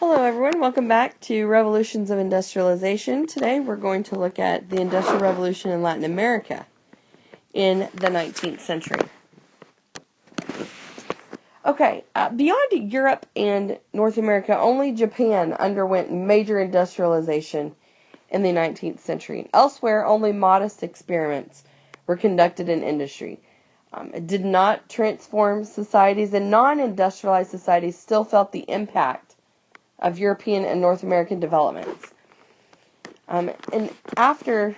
Hello everyone, welcome back to Revolutions of Industrialization. Today we're going to look at the Industrial Revolution in Latin America in the 19th century. Okay, beyond Europe and North America, only Japan underwent major industrialization in the 19th century. Elsewhere, only modest experiments were conducted in industry. It did not transform societies, and non-industrialized societies still felt the impact of European and North American developments. And after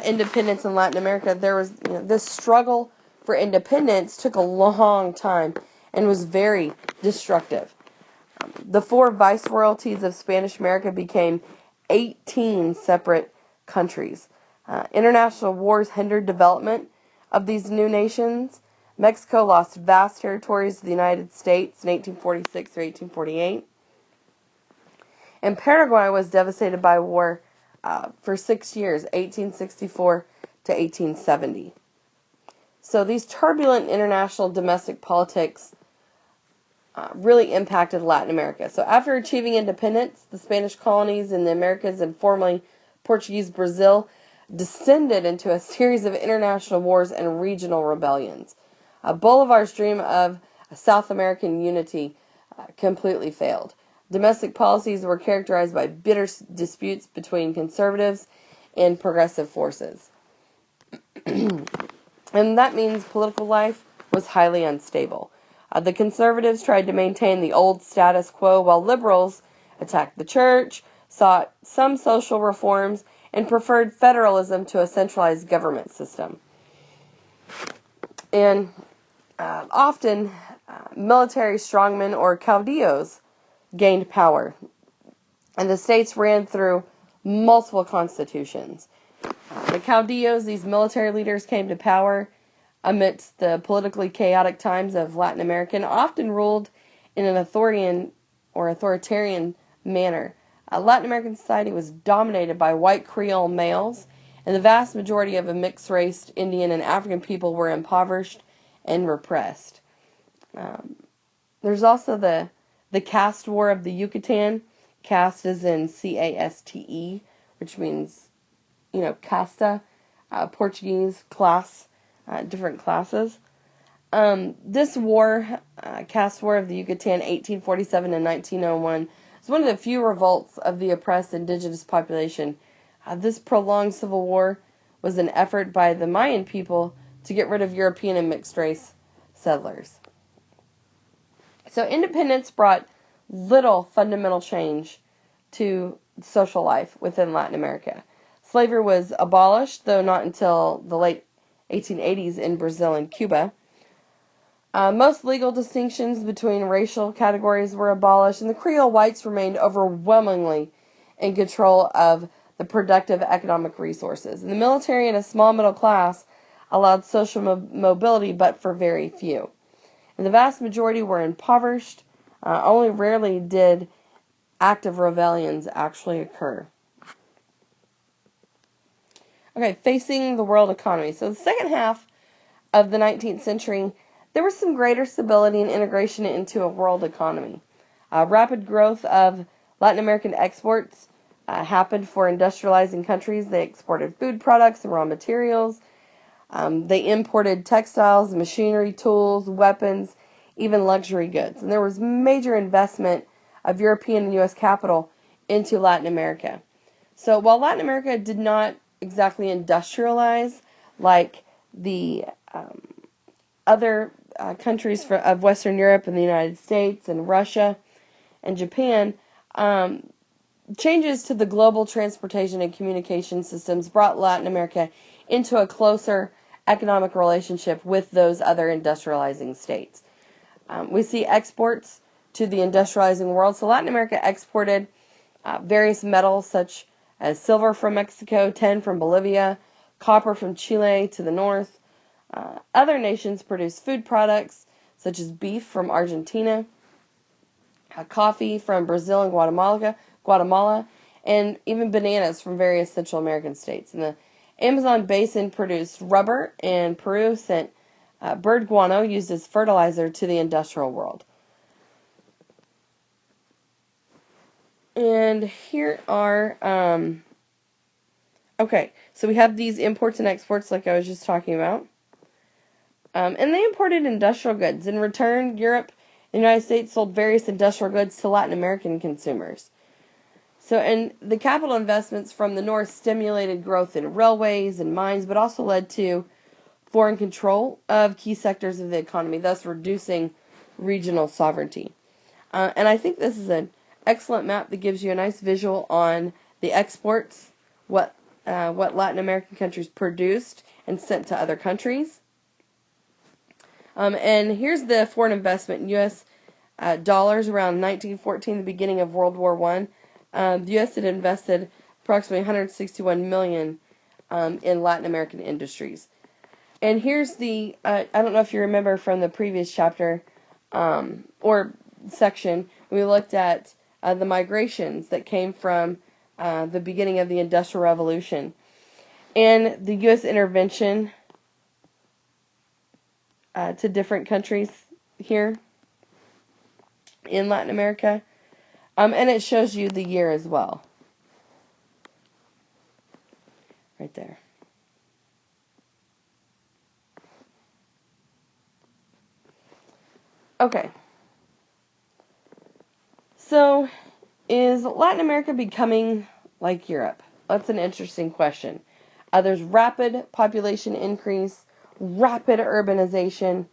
independence in Latin America, there was this struggle for independence took a long time and was very destructive. The 4 viceroyalties of Spanish America became 18 separate countries. International wars hindered development of these new nations. Mexico lost vast territories to the United States in 1846 through 1848. And Paraguay was devastated by war for 6 years, 1864 to 1870. So these turbulent international domestic politics really impacted Latin America. So after achieving independence, the Spanish colonies in the Americas and formerly Portuguese Brazil descended into a series of international wars and regional rebellions. Bolivar's dream of South American unity completely failed. Domestic policies were characterized by bitter disputes between conservatives and progressive forces. And that means political life was highly unstable. The conservatives tried to maintain the old status quo, while liberals attacked the church, sought some social reforms, and preferred federalism to a centralized government system. And often, military strongmen or caudillos gained power, and the states ran through multiple constitutions. The caudillos, these military leaders, came to power amidst the politically chaotic times of Latin America and often ruled in an authoritarian manner. Latin American society was dominated by white Creole males, and the vast majority of a mixed-race Indian and African people were impoverished and repressed. There's also the caste war of the Yucatan. Caste is in C-A-S-T-E, which means, casta, Portuguese, class, different classes. This war, caste war of the Yucatan, 1847 and 1901, is one of the few revolts of the oppressed indigenous population. This prolonged civil war was an effort by the Mayan people to get rid of European and mixed-race settlers. So independence brought little fundamental change to social life within Latin America. Slavery was abolished, though not until the late 1880s in Brazil and Cuba. Most legal distinctions between racial categories were abolished, and the Creole whites remained overwhelmingly in control of the productive economic resources. And the military and a small middle class allowed social mobility, but for very few. And the vast majority were impoverished. Only rarely did active rebellions actually occur. Okay, facing the world economy. So the second half of the 19th century, there was some greater stability and integration into a world economy. Rapid growth of Latin American exports happened for industrializing countries. They exported food products and raw materials. They imported textiles, machinery, tools, weapons, even luxury goods. And there was major investment of European and U.S. capital into Latin America. So while Latin America did not exactly industrialize like the other countries of Western Europe and the United States and Russia and Japan, changes to the global transportation and communication systems brought Latin America into a closer economic relationship with those other industrializing states. We see exports to the industrializing world. So Latin America exported various metals such as silver from Mexico, tin from Bolivia, copper from Chile to the north. Other nations produced food products such as beef from Argentina, coffee from Brazil and Guatemala, and even bananas from various Central American states. And the Amazon basin produced rubber, and Peru sent bird guano used as fertilizer to the industrial world. And here are, okay, so we have these imports and exports like I was just talking about. And they imported industrial goods. In return, Europe and the United States sold various industrial goods to Latin American consumers. So, and the capital investments from the North stimulated growth in railways and mines, but also led to foreign control of key sectors of the economy, thus reducing regional sovereignty. And I think this is an excellent map that gives you a nice visual on the exports, what Latin American countries produced and sent to other countries. And here's the foreign investment in U.S. Dollars around 1914, the beginning of World War I. The U.S. had invested approximately $161 million in Latin American industries. And here's the, I don't know if you remember from the previous chapter or section, we looked at the migrations that came from the beginning of the Industrial Revolution. And the U.S. intervention to different countries here in Latin America. And it shows you the year as well. Right there. Okay. So, is Latin America becoming like Europe? That's an interesting question. There's rapid population increase, rapid urbanization.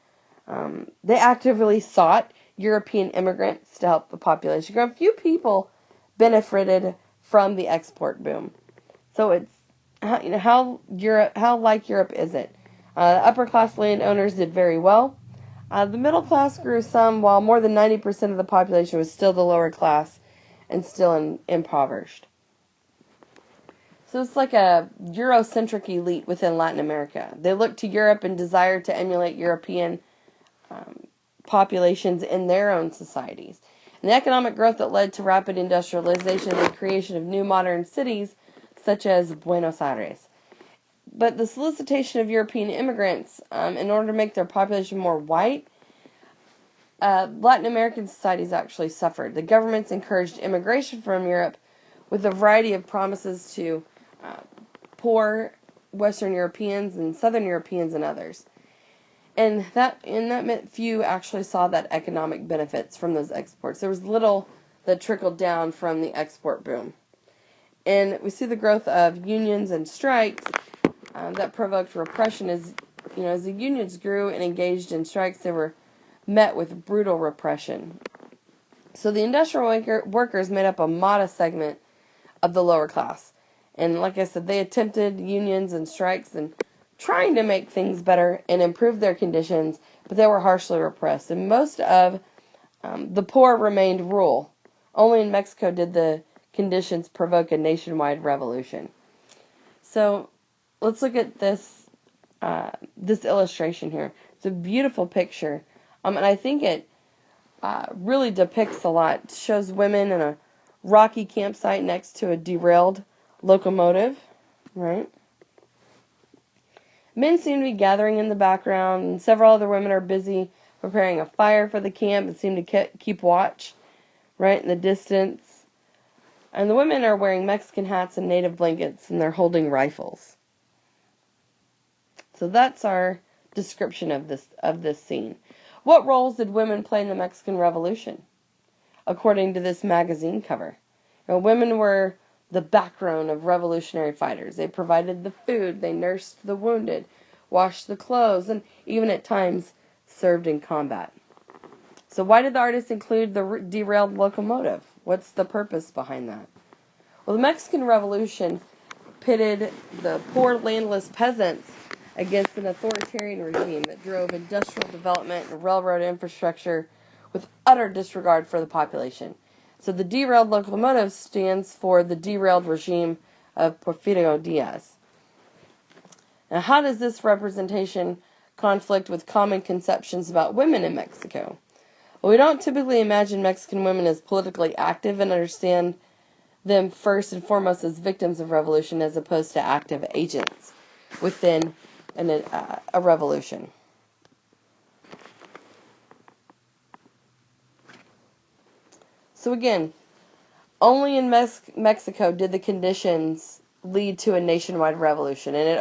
They actively sought European immigrants to help the population grow. Few people benefited from the export boom. So it's how like Europe is it? Upper class landowners did very well. The middle class grew some, while more than 90% of the population was still the lower class and still impoverished. So it's like a Eurocentric elite within Latin America. They looked to Europe and desired to emulate European populations in their own societies. And the economic growth that led to rapid industrialization and the creation of new modern cities, such as Buenos Aires. But the solicitation of European immigrants, in order to make their population more white, Latin American societies actually suffered. The governments encouraged immigration from Europe with a variety of promises to poor Western Europeans and Southern Europeans and others. And that meant few actually saw that economic benefits from those exports. There was little that trickled down from the export boom. And we see the growth of unions and strikes that provoked repression as the unions grew and engaged in strikes, they were met with brutal repression. So the industrial workers made up a modest segment of the lower class. And like I said, they attempted unions and strikes and trying to make things better and improve their conditions, but they were harshly repressed. And most of the poor remained rural. Only in Mexico did the conditions provoke a nationwide revolution. So let's look at this illustration here. It's a beautiful picture, and I think it really depicts a lot. It shows women in a rocky campsite next to a derailed locomotive, right? Men seem to be gathering in the background, and several other women are busy preparing a fire for the camp and seem to keep watch, right, in the distance. And the women are wearing Mexican hats and native blankets, and they're holding rifles. So that's our description of this scene. What roles did women play in the Mexican Revolution? According to this magazine cover, women were the backbone of revolutionary fighters. They provided the food, they nursed the wounded, washed the clothes, and even at times served in combat. So why did the artist include the derailed locomotive? What's the purpose behind that? Well, the Mexican Revolution pitted the poor landless peasants against an authoritarian regime that drove industrial development and railroad infrastructure with utter disregard for the population. So the derailed locomotive stands for the derailed regime of Porfirio Diaz. Now, how does this representation conflict with common conceptions about women in Mexico? Well, we don't typically imagine Mexican women as politically active and understand them first and foremost as victims of revolution as opposed to active agents within a revolution. So again, only in Mexico did the conditions lead to a nationwide revolution, and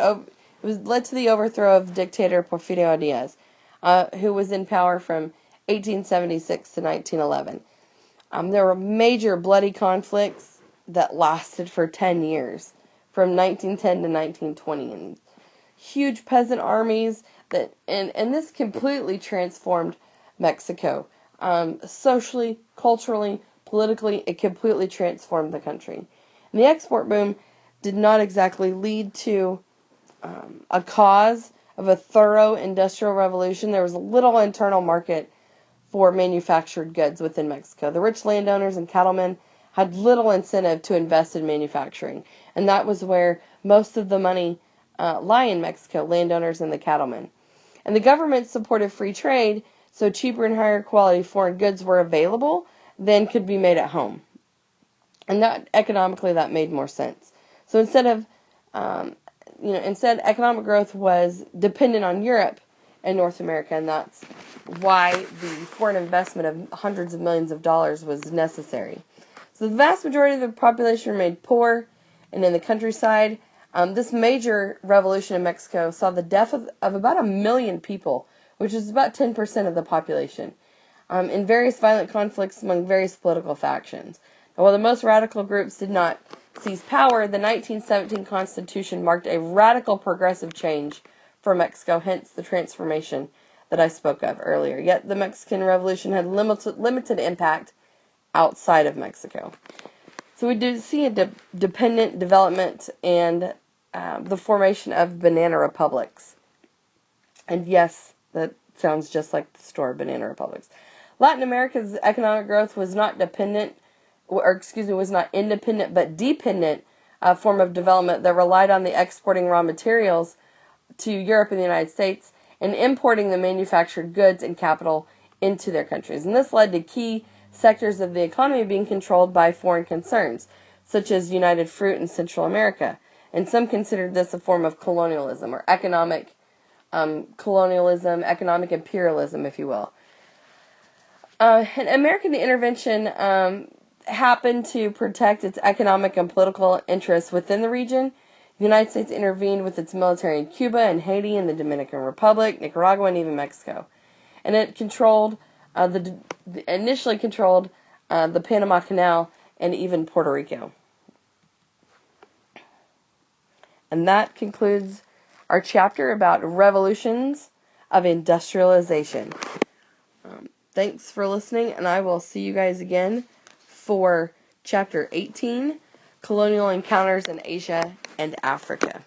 it led to the overthrow of dictator Porfirio Diaz, who was in power from 1876 to 1911. There were major bloody conflicts that lasted for 10 years, from 1910 to 1920, and huge peasant armies and this completely transformed Mexico. Socially, culturally, politically, it completely transformed the country. And the export boom did not exactly lead to a cause of a thorough industrial revolution. There was a little internal market for manufactured goods within Mexico. The rich landowners and cattlemen had little incentive to invest in manufacturing, and that was where most of the money lie in Mexico, landowners and the cattlemen. And the government supported free trade, so cheaper and higher quality foreign goods were available than could be made at home. And that economically, that made more sense. So instead, economic growth was dependent on Europe and North America, and that's why the foreign investment of hundreds of millions of dollars was necessary. So the vast majority of the population remained poor, and in the countryside, this major revolution in Mexico saw the death of about 1 million people, which is about 10% of the population, in various violent conflicts among various political factions. Now, while the most radical groups did not seize power, the 1917 Constitution marked a radical progressive change for Mexico, hence the transformation that I spoke of earlier. Yet the Mexican Revolution had limited impact outside of Mexico. So we do see a dependent development and the formation of banana republics. And yes, that sounds just like the store, Banana Republics. Latin America's economic growth was not was not independent but dependent form of development that relied on the exporting raw materials to Europe and the United States and importing the manufactured goods and capital into their countries. And this led to key sectors of the economy being controlled by foreign concerns, such as United Fruit in Central America. And some considered this a form of colonialism or economic colonialism, economic imperialism, if you will. And American intervention happened to protect its economic and political interests within the region. The United States intervened with its military in Cuba and Haiti and the Dominican Republic, Nicaragua, and even Mexico. And it initially controlled the Panama Canal and even Puerto Rico. And that concludes our chapter about revolutions of industrialization. Thanks for listening, and I will see you guys again for Chapter 18, Colonial Encounters in Asia and Africa.